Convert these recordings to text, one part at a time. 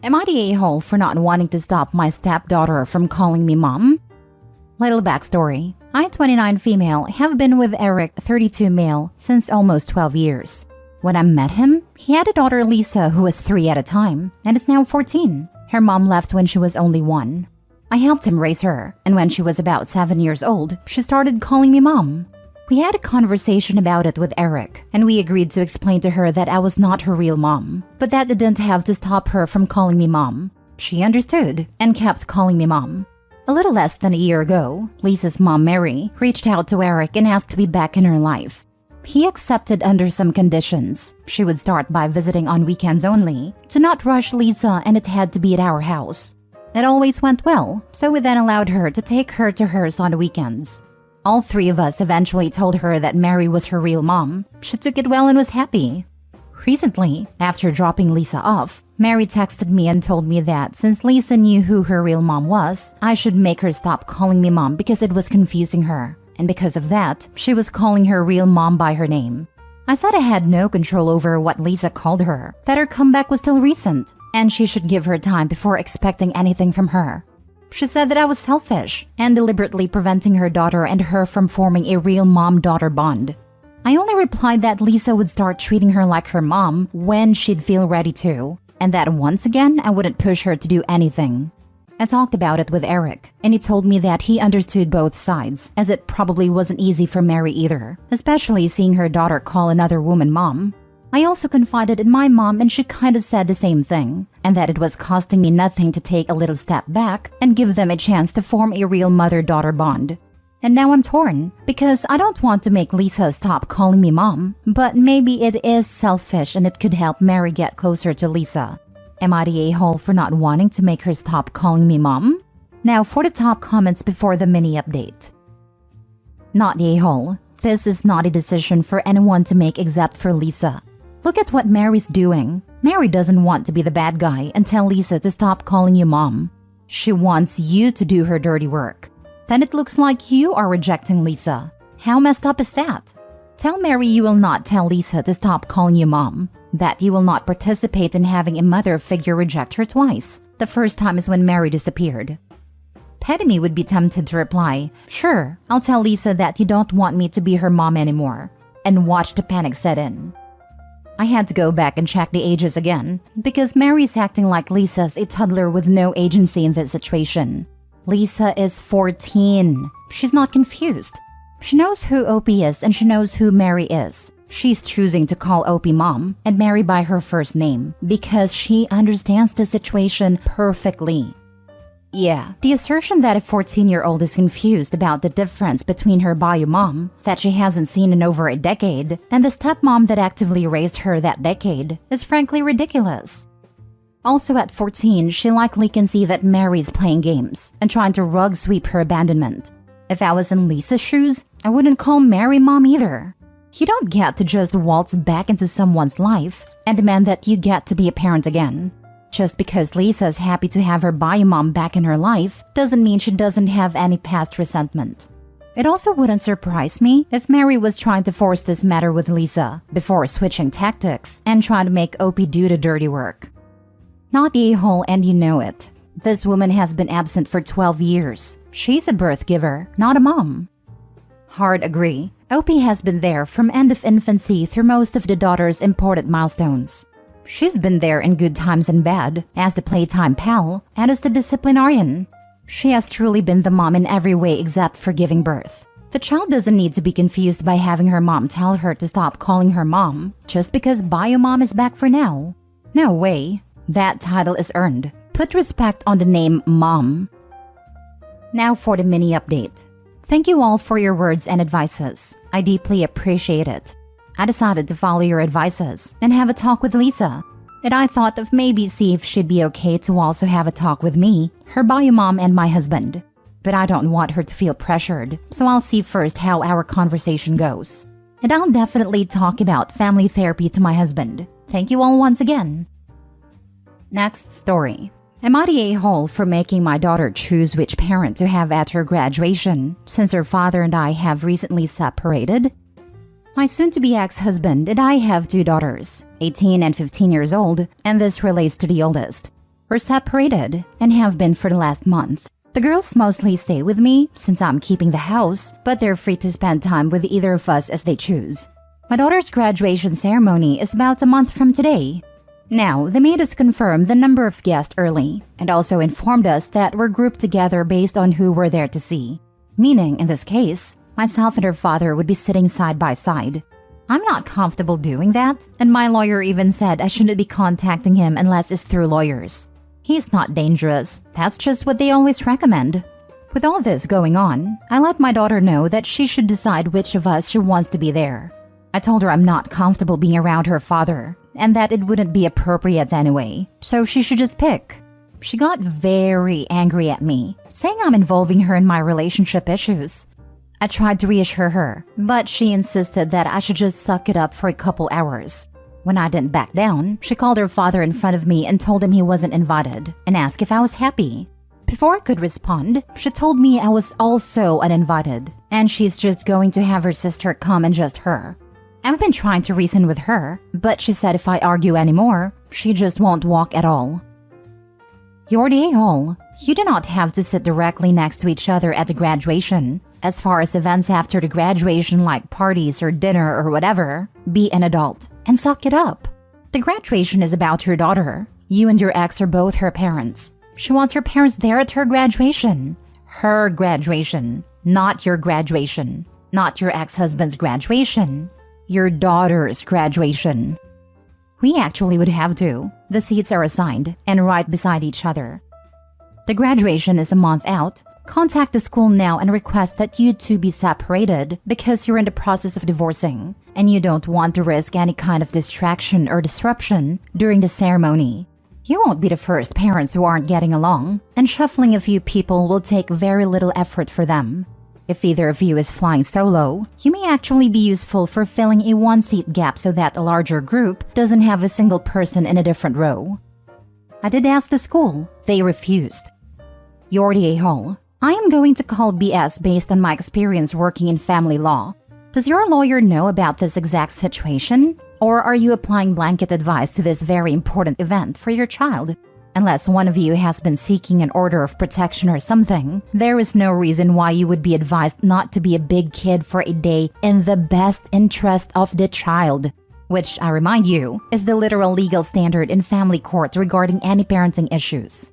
Am I the a-hole for not wanting to stop my stepdaughter from calling me mom? Little backstory. I, 29 female, have been with Eric, 32 male, since almost 12 years. When I met him, he had a daughter Lisa who was 3 at a time and is now 14. Her mom left when she was only 1. I helped him raise her, and when she was about 7 years old, she started calling me mom. We had a conversation about it with Eric, and we agreed to explain to her that I was not her real mom, but that didn't have to stop her from calling me mom. She understood and kept calling me mom. A little less than a year ago, Lisa's mom, Mary, reached out to Eric and asked to be back in her life. He accepted under some conditions. She would start by visiting on weekends only, to not rush Lisa, and it had to be at our house. It always went well, so we then allowed her to take her to hers on the weekends. All 3 of us eventually told her that Mary was her real mom. She took it well and was happy. Recently, after dropping Lisa off, Mary texted me and told me that since Lisa knew who her real mom was, I should make her stop calling me mom because it was confusing her. And because of that, she was calling her real mom by her name. I said I had no control over what Lisa called her, that her comeback was still recent, and she should give her time before expecting anything from her. She said that I was selfish and deliberately preventing her daughter and her from forming a real mom-daughter bond. I only replied that Lisa would start treating her like her mom when she'd feel ready to, and that once again I wouldn't push her to do anything. I talked about it with Eric, and he told me that he understood both sides, as it probably wasn't easy for Mary either, especially seeing her daughter call another woman mom. I also confided in my mom, and she kinda said the same thing, and that it was costing me nothing to take a little step back and give them a chance to form a real mother-daughter bond. And now I'm torn, because I don't want to make Lisa stop calling me mom, but maybe it is selfish and it could help Mary get closer to Lisa. Am I the a-hole for not wanting to make her stop calling me mom? Now for the top comments before the mini update. Not the a-hole. This is not a decision for anyone to make except for Lisa. Look at what Mary's doing. Mary doesn't want to be the bad guy and tell Lisa to stop calling you mom. She wants you to do her dirty work. Then it looks like you are rejecting Lisa. How messed up is that? Tell Mary you will not tell Lisa to stop calling you mom. That you will not participate in having a mother figure reject her twice. The first time is when Mary disappeared. Petty me would be tempted to reply, "Sure, I'll tell Lisa that you don't want me to be her mom anymore," and watch the panic set in. I had to go back and check the ages again, because Mary's acting like Lisa's a toddler with no agency in this situation. Lisa is 14. She's not confused. She knows who Opie is and she knows who Mary is. She's choosing to call Opie mom and Mary by her first name because she understands the situation perfectly. Yeah, the assertion that a 14-year-old is confused about the difference between her bio mom, that she hasn't seen in over a decade, and the stepmom that actively raised her that decade, is frankly ridiculous. Also at 14, she likely can see that Mary's playing games and trying to rug sweep her abandonment. If I was in Lisa's shoes, I wouldn't call Mary mom either. You don't get to just waltz back into someone's life and demand that you get to be a parent again. Just because Lisa's happy to have her bio mom back in her life doesn't mean she doesn't have any past resentment. It also wouldn't surprise me if Mary was trying to force this matter with Lisa before switching tactics and trying to make Opie do the dirty work. Not the a-hole, and you know it. This woman has been absent for 12 years. She's a birth giver, not a mom. Hard agree. Opie has been there from end of infancy through most of the daughter's important milestones. She's been there in good times and bad, as the playtime pal and as the disciplinarian. She has truly been the mom in every way except for giving birth. The child doesn't need to be confused by having her mom tell her to stop calling her mom just because bio mom is back for now. No way. That title is earned. Put respect on the name mom. Now for the mini update. Thank you all for your words and advices. I deeply appreciate it. I decided to follow your advices and have a talk with Lisa. And I thought of maybe see if she'd be okay to also have a talk with me, her bio mom, and my husband. But I don't want her to feel pressured, so I'll see first how our conversation goes. And I'll definitely talk about family therapy to my husband. Thank you all once again. Next story. Am I the a-hole for making my daughter choose which parent to have at her graduation, since her father and I have recently separated? My soon-to-be ex-husband and I have 2 daughters, 18 and 15 years old, and this relates to the oldest. We're separated and have been for the last month. The girls mostly stay with me since I'm keeping the house, but they're free to spend time with either of us as they choose. My daughter's graduation ceremony is about a month from today. Now, they made us confirm the number of guests early and also informed us that we're grouped together based on who we're there to see. Meaning, in this case, myself and her father would be sitting side by side. I'm not comfortable doing that, and my lawyer even said I shouldn't be contacting him unless it's through lawyers. He's not dangerous, that's just what they always recommend. With all this going on, I let my daughter know that she should decide which of us she wants to be there. I told her I'm not comfortable being around her father, and that it wouldn't be appropriate anyway, so she should just pick. She got very angry at me, saying I'm involving her in my relationship issues. I tried to reassure her, but she insisted that I should just suck it up for a couple hours. When I didn't back down, she called her father in front of me and told him he wasn't invited and asked if I was happy. Before I could respond, she told me I was also uninvited and she's just going to have her sister come and just her. I've been trying to reason with her, but she said if I argue anymore, she just won't walk at all. You're the a-hole. You do not have to sit directly next to each other at the graduation. As far as events after the graduation like parties or dinner or whatever, be an adult and suck it up. The graduation is about your daughter. You and your ex are both her parents. She wants her parents there at her graduation. Her graduation, not your graduation. Not your ex-husband's graduation. Your daughter's graduation. We actually would have to. The seats are assigned and right beside each other. The graduation is a month out. Contact the school now and request that you two be separated because you're in the process of divorcing and you don't want to risk any kind of distraction or disruption during the ceremony. You won't be the first parents who aren't getting along, and shuffling a few people will take very little effort for them. If either of you is flying solo, you may actually be useful for filling a one-seat gap so that a larger group doesn't have a single person in a different row. I did ask the school. They refused. You're the a-hole. I am going to call BS based on my experience working in family law. Does your lawyer know about this exact situation? Or are you applying blanket advice to this very important event for your child? Unless one of you has been seeking an order of protection or something, there is no reason why you would be advised not to be a big kid for a day in the best interest of the child. Which, I remind you, is the literal legal standard in family court regarding any parenting issues.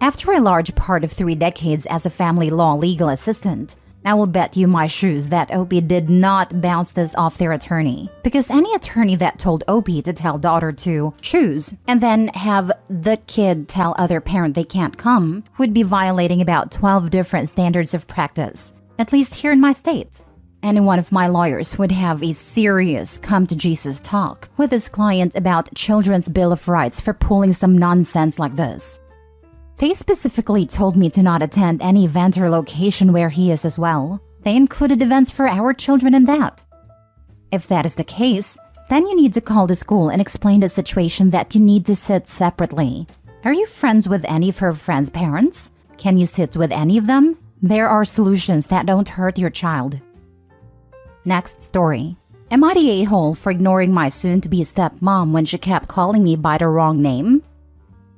After a large part of 3 decades as a family law legal assistant, I will bet you my shoes that Opie did not bounce this off their attorney. Because any attorney that told Opie to tell daughter to choose and then have the kid tell other parent they can't come would be violating about 12 different standards of practice, at least here in my state. Any one of my lawyers would have a serious come-to-Jesus talk with his client about Children's Bill of Rights for pulling some nonsense like this. They specifically told me to not attend any event or location where he is as well. They included events for our children in that. If that is the case, then you need to call the school and explain the situation that you need to sit separately. Are you friends with any of her friends' parents? Can you sit with any of them? There are solutions that don't hurt your child. Next story. Am I the a-hole for ignoring my soon-to-be stepmom when she kept calling me by the wrong name?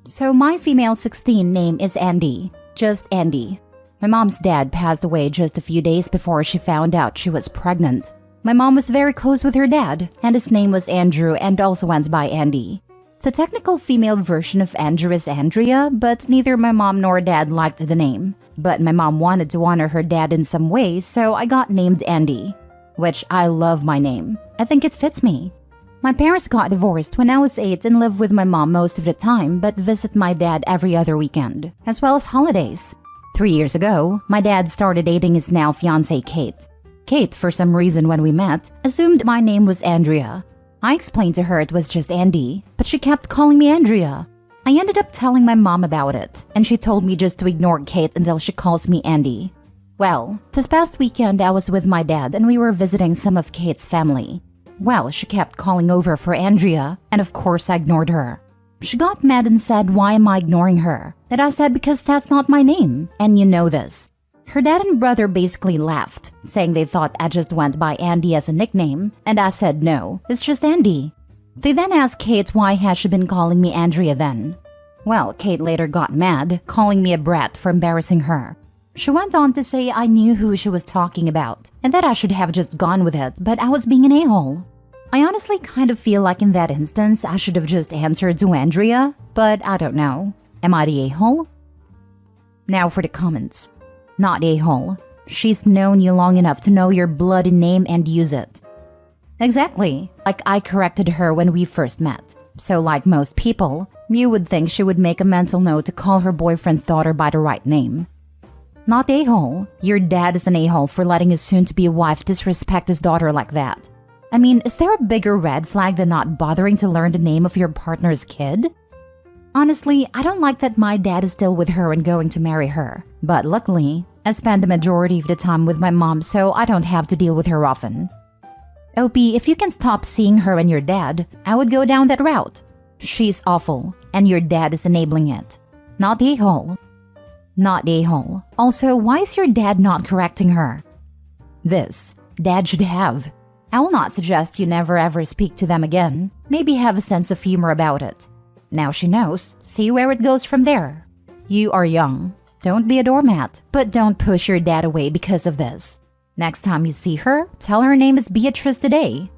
So my female 16 name is Andy, just Andy. My mom's dad passed away just a few days before she found out she was pregnant. My mom was very close with her dad, and his name was Andrew and also went by Andy. The technical female version of Andrew is Andrea, but neither my mom nor dad liked the name. But my mom wanted to honor her dad in some way, so I got named Andy. Which I love my name. I think it fits me. My parents got divorced when I was 8 and lived with my mom most of the time, but visit my dad every other weekend, as well as holidays. 3 years ago, my dad started dating his now fiancée Kate. Kate, for some reason when we met, assumed my name was Andrea. I explained to her it was just Andy, but she kept calling me Andrea. I ended up telling my mom about it, and she told me just to ignore Kate until she calls me Andy. Well, this past weekend I was with my dad and we were visiting some of Kate's family. Well, she kept calling over for Andrea, and of course I ignored her. She got mad and said, "Why am I ignoring her?" And I said, "Because that's not my name, and you know this." Her dad and brother basically laughed, saying they thought I just went by Andy as a nickname, and I said no, it's just Andy. They then asked Kate why has she been calling me Andrea then. Well, Kate later got mad, calling me a brat for embarrassing her. She went on to say I knew who she was talking about, and that I should have just gone with it, but I was being an a-hole. I honestly kind of feel like in that instance I should have just answered to Andrea, but I don't know. Am I the a-hole? Now for the comments. Not a-hole. She's known you long enough to know your bloody name and use it. Exactly. Like I corrected her when we first met. So like most people, you would think she would make a mental note to call her boyfriend's daughter by the right name. Not a-hole. Your dad is an a-hole for letting his soon-to-be wife disrespect his daughter like that. I mean, is there a bigger red flag than not bothering to learn the name of your partner's kid? Honestly, I don't like that my dad is still with her and going to marry her. But luckily, I spend the majority of the time with my mom, so I don't have to deal with her often. Opie, if you can stop seeing her and your dad, I would go down that route. She's awful, and your dad is enabling it. Not the a-hole. Not the a-hole. Also, why is your dad not correcting her? This, dad should have. I will not suggest you never ever speak to them again. Maybe have a sense of humor about it. Now she knows. See where it goes from there. You are young. Don't be a doormat, but don't push your dad away because of this. Next time you see her, tell her name is Beatrice today.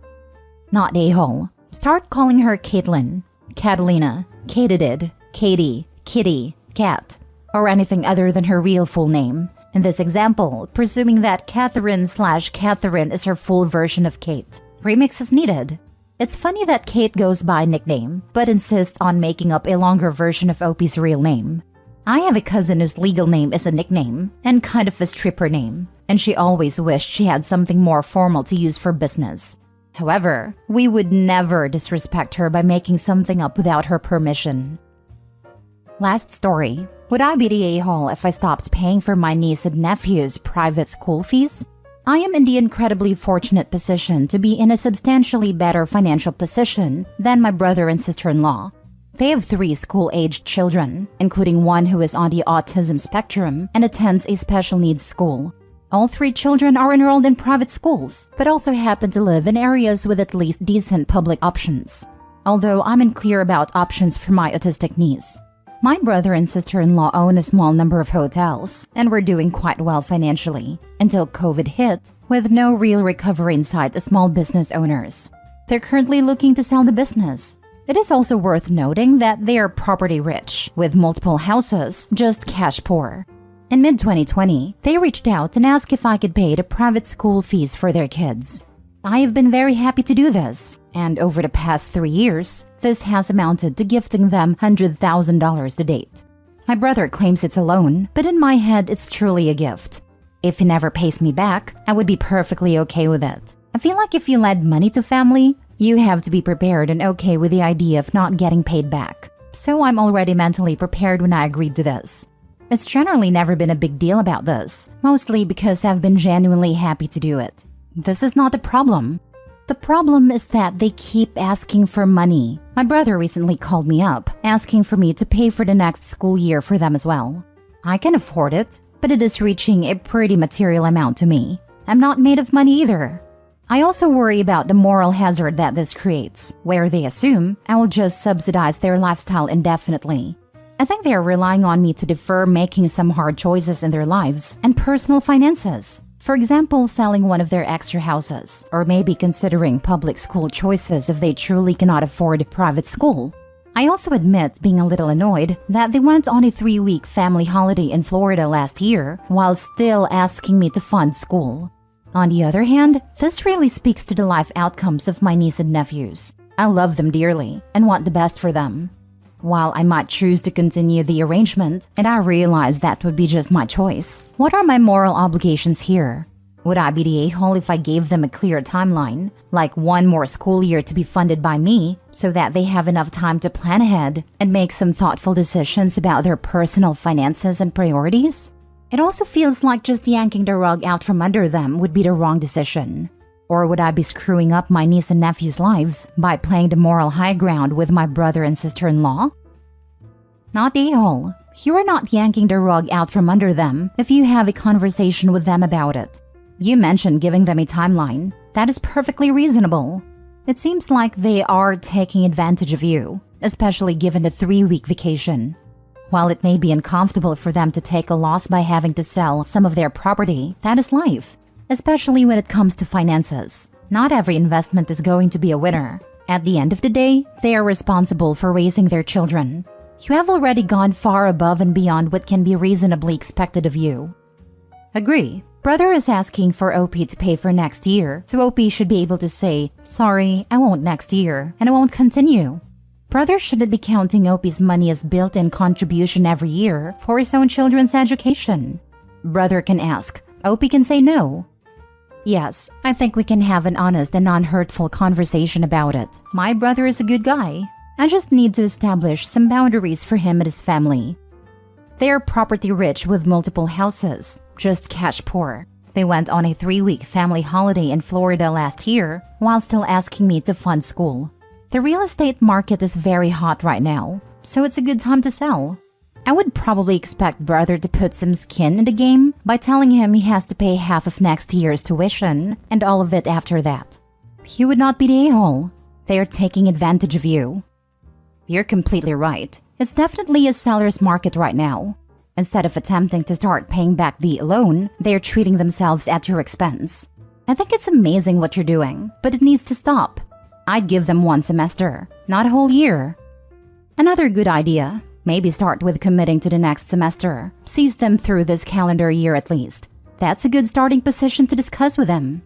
Not a-hole. Start calling her Caitlin, Catalina, Katedid, Katie, Kitty, Cat, or anything other than her real full name. In this example, presuming that Catherine/Catherine is her full version of Kate. Remix is needed. It's funny that Kate goes by nickname, but insists on making up a longer version of Opie's real name. I have a cousin whose legal name is a nickname, and kind of a stripper name, and she always wished she had something more formal to use for business. However, we would never disrespect her by making something up without her permission. Last story. Would I be the a-hole if I stopped paying for my niece and nephew's private school fees? I am in the incredibly fortunate position to be in a substantially better financial position than my brother and sister-in-law. They have 3 school-aged children, including one who is on the autism spectrum and attends a special needs school. All 3 children are enrolled in private schools, but also happen to live in areas with at least decent public options. Although I'm unclear about options for my autistic niece. My brother and sister-in-law own a small number of hotels, and were doing quite well financially, until COVID hit, with no real recovery in sight as small business owners. They're currently looking to sell the business. It is also worth noting that they are property rich, with multiple houses, just cash poor. In mid-2020, they reached out and asked if I could pay the private school fees for their kids. I have been very happy to do this, and over the past 3 years, this has amounted to gifting them $100,000 to date. My brother claims it's a loan, but in my head it's truly a gift. If he never pays me back, I would be perfectly okay with it. I feel like if you lend money to family, you have to be prepared and okay with the idea of not getting paid back. So I'm already mentally prepared when I agreed to this. It's generally never been a big deal about this, mostly because I've been genuinely happy to do it. This is not the problem. The problem is that they keep asking for money. My brother recently called me up, asking for me to pay for the next school year for them as well. I can afford it, but it is reaching a pretty material amount to me. I'm not made of money either. I also worry about the moral hazard that this creates, where they assume I will just subsidize their lifestyle indefinitely. I think they are relying on me to defer making some hard choices in their lives and personal finances. For example, selling one of their extra houses, or maybe considering public school choices if they truly cannot afford private school. I also admit being a little annoyed that they went on a 3-week family holiday in Florida last year while still asking me to fund school. On the other hand, this really speaks to the life outcomes of my niece and nephews. I love them dearly and want the best for them. While I might choose to continue the arrangement, and I realize that would be just my choice, what are my moral obligations here? Would I be the a-hole if I gave them a clear timeline, like 1 more school year to be funded by me, so that they have enough time to plan ahead and make some thoughtful decisions about their personal finances and priorities? It also feels like just yanking the rug out from under them would be the wrong decision. Or would I be screwing up my niece and nephew's lives by playing the moral high ground with my brother and sister-in-law? Not a-hole. You are not yanking the rug out from under them if you have a conversation with them about it. You mentioned giving them a timeline. That is perfectly reasonable. It seems like they are taking advantage of you, especially given the 3-week vacation. While it may be uncomfortable for them to take a loss by having to sell some of their property, that is life, especially when it comes to finances. Not every investment is going to be a winner. At the end of the day, they are responsible for raising their children. You have already gone far above and beyond what can be reasonably expected of you. Agree. Brother is asking for OP to pay for next year, so OP should be able to say, "Sorry, I won't next year, and I won't continue." Brother shouldn't be counting OP's money as built-in contribution every year for his own children's education. Brother can ask, OP can say no. Yes, I think we can have an honest and non-hurtful conversation about it. My brother is a good guy. I just need to establish some boundaries for him and his family. They are property rich with multiple houses, just cash poor. They went on a 3-week family holiday in Florida last year while still asking me to fund school. The real estate market is very hot right now, so it's a good time to sell. I would probably expect brother to put some skin in the game by telling him he has to pay half of next year's tuition and all of it after that. He would not be the a-hole. They are taking advantage of you. You're completely right. It's definitely a seller's market right now. Instead of attempting to start paying back the loan, they are treating themselves at your expense. I think it's amazing what you're doing, but it needs to stop. I'd give them 1 semester, not a whole year. Another good idea, maybe start with committing to the next semester. Sees them through this calendar year at least. That's a good starting position to discuss with them.